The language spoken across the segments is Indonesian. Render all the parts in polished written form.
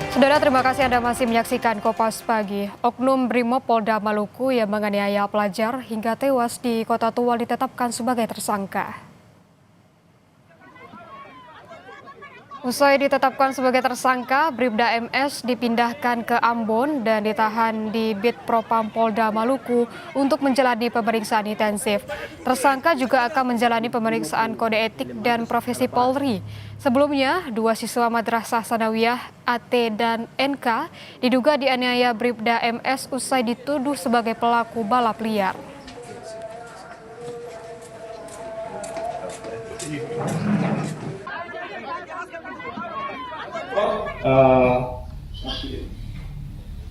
Saudara, terima kasih Anda masih menyaksikan Kompas Pagi. Oknum Brimob Polda Maluku yang menganiaya pelajar hingga tewas di Kota Tual ditetapkan sebagai tersangka. Usai ditetapkan sebagai tersangka, Bribda MS dipindahkan ke Ambon dan ditahan di Bid Propam Polda Maluku untuk menjalani pemeriksaan intensif. Tersangka juga akan menjalani pemeriksaan kode etik dan profesi Polri. Sebelumnya, dua siswa Madrasah Sanawiyah AT dan NK diduga dianiaya Bribda MS usai dituduh sebagai pelaku balap liar.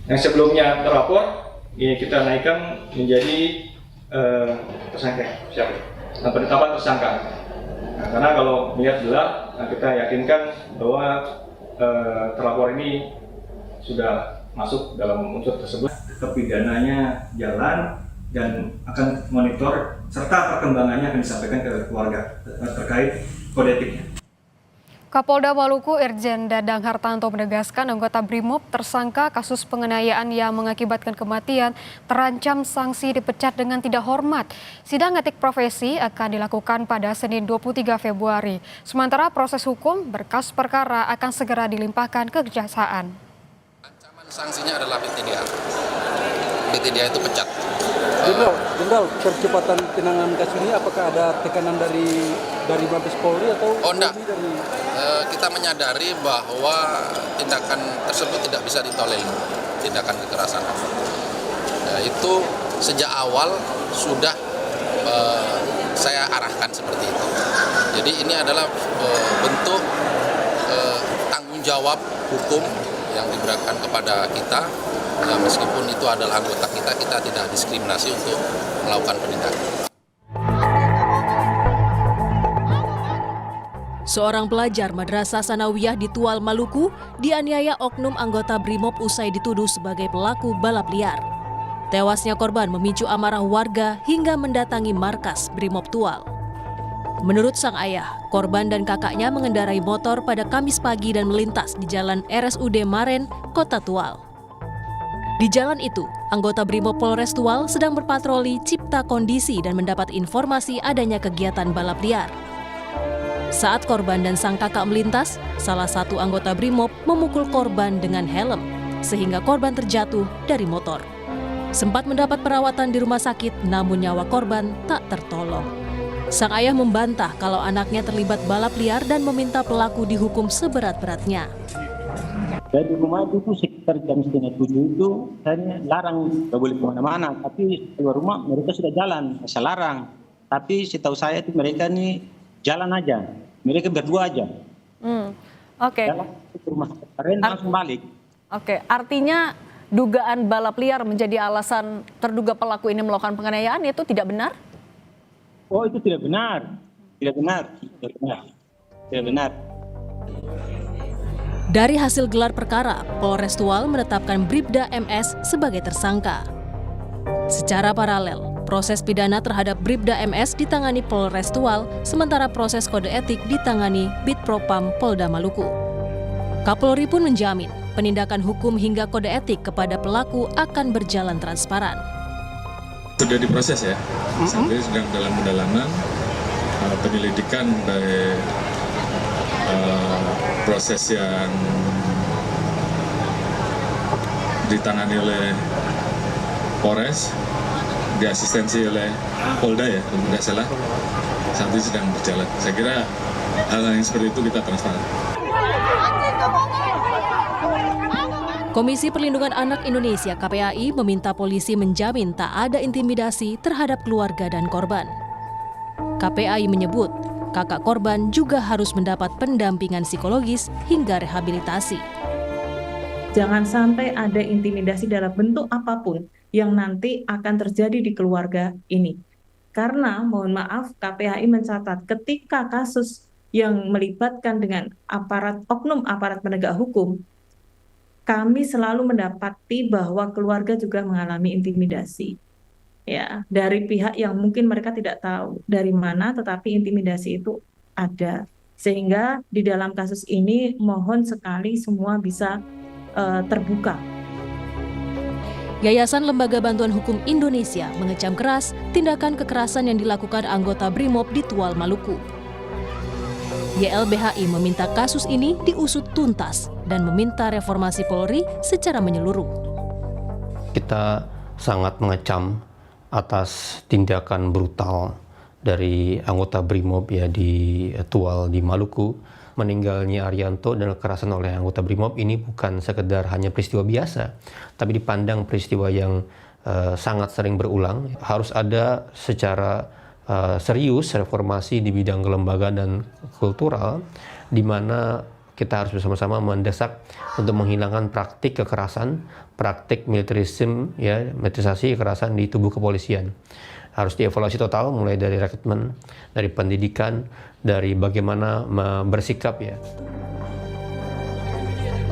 Yang sebelumnya terlapor, ini kita naikkan menjadi tersangka, penetapan tersangka. Nah, karena kalau melihat jelas, kita yakinkan bahwa terlapor ini sudah masuk dalam unsur tersebut. Terpidananya jalan dan akan monitor serta perkembangannya akan disampaikan ke keluarga terkait kode etiknya. Kapolda Maluku Irjen Dadang Hartanto menegaskan anggota Brimob tersangka kasus penganiayaan yang mengakibatkan kematian terancam sanksi dipecat dengan tidak hormat. Sidang etik profesi akan dilakukan pada Senin 23 Februari. Sementara proses hukum berkas perkara akan segera dilimpahkan ke kejaksaan. Ancaman sanksinya adalah BTDA. BTDA itu pecat. Jenderal, percepatan penanganan kasus ini apakah ada tekanan dari Mabes Polri atau enggak. Kita menyadari bahwa tindakan tersebut tidak bisa ditolerir, tindakan kekerasan. Itu sejak awal sudah saya arahkan seperti itu. Jadi ini adalah bentuk tanggung jawab hukum yang diberikan kepada kita. Ya, meskipun itu adalah anggota kita tidak diskriminasi untuk melakukan penindakan. Seorang pelajar Madrasah Sanawiyah di Tual, Maluku dianiaya oknum anggota Brimob usai dituduh sebagai pelaku balap liar. Tewasnya korban memicu amarah warga hingga mendatangi markas Brimob Tual. Menurut sang ayah, korban dan kakaknya mengendarai motor pada Kamis pagi dan melintas di Jalan RSUD Maren, Kota Tual. Di jalan itu, anggota Brimob Polres Tual sedang berpatroli cipta kondisi dan mendapat informasi adanya kegiatan balap liar. Saat korban dan sang kakak melintas, salah satu anggota Brimob memukul korban dengan helm, sehingga korban terjatuh dari motor. Sempat mendapat perawatan di rumah sakit, namun nyawa korban tak tertolong. Sang ayah membantah kalau anaknya terlibat balap liar dan meminta pelaku dihukum seberat-beratnya. Dari rumah itu sekitar jam 6:30 itu saya larang, nggak boleh kemana-mana. Tapi keluar rumah mereka sudah jalan, saya larang. Tapi setahu saya itu mereka nih jalan aja, mereka berdua aja. Oke. Jalan ke rumah sakit, langsung balik. Oke, artinya dugaan balap liar menjadi alasan terduga pelaku ini melakukan penganiayaan itu tidak benar? Oh, itu tidak benar, tidak benar, tidak benar, tidak benar. Dari hasil gelar perkara, Polres Tual menetapkan Bribda MS sebagai tersangka. Secara paralel, proses pidana terhadap Bribda MS ditangani Polres Tual, sementara proses kode etik ditangani Bid Propam Polda Maluku. Kapolri pun menjamin penindakan hukum hingga kode etik kepada pelaku akan berjalan transparan. Sudah diproses ya, saat ini sedang dalam pendalaman penyelidikan dari proses yang ditangani oleh Polres, diasistensi oleh Polda ya, kalau tidak salah, saat ini sedang berjalan. Saya kira hal yang seperti itu kita transparan. Komisi Perlindungan Anak Indonesia (KPAI) meminta polisi menjamin tak ada intimidasi terhadap keluarga dan korban. KPAI menyebut, kakak korban juga harus mendapat pendampingan psikologis hingga rehabilitasi. Jangan sampai ada intimidasi dalam bentuk apapun yang nanti akan terjadi di keluarga ini. Karena mohon maaf, KPAI mencatat ketika kasus yang melibatkan dengan oknum aparat penegak hukum, kami selalu mendapati bahwa keluarga juga mengalami intimidasi. Ya, dari pihak yang mungkin mereka tidak tahu dari mana, tetapi intimidasi itu ada. Sehingga di dalam kasus ini mohon sekali semua bisa terbuka. Yayasan Lembaga Bantuan Hukum Indonesia mengecam keras tindakan kekerasan yang dilakukan anggota BRIMOB di Tual, Maluku. YLBHI meminta kasus ini diusut tuntas dan meminta reformasi Polri secara menyeluruh. Kita sangat mengecam atas tindakan brutal dari anggota BRIMOB ya di Tual di Maluku. Meninggalnya Arianto dan kekerasan oleh anggota BRIMOB ini bukan sekedar hanya peristiwa biasa, tapi dipandang peristiwa yang sangat sering berulang. Harus ada secara serius reformasi di bidang kelembagaan dan kultural, di mana kita harus bersama-sama mendesak untuk menghilangkan praktik kekerasan, praktik militerisme, ya, militerisasi kekerasan di tubuh kepolisian. Harus dievaluasi total, mulai dari rekrutmen, dari pendidikan, dari bagaimana bersikap ya.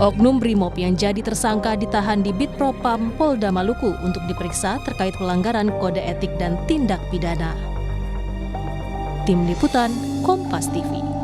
Oknum BRIMOB yang jadi tersangka ditahan di Bitpropam Polda Maluku untuk diperiksa terkait pelanggaran kode etik dan tindak pidana. Tim Liputan, Kompas TV.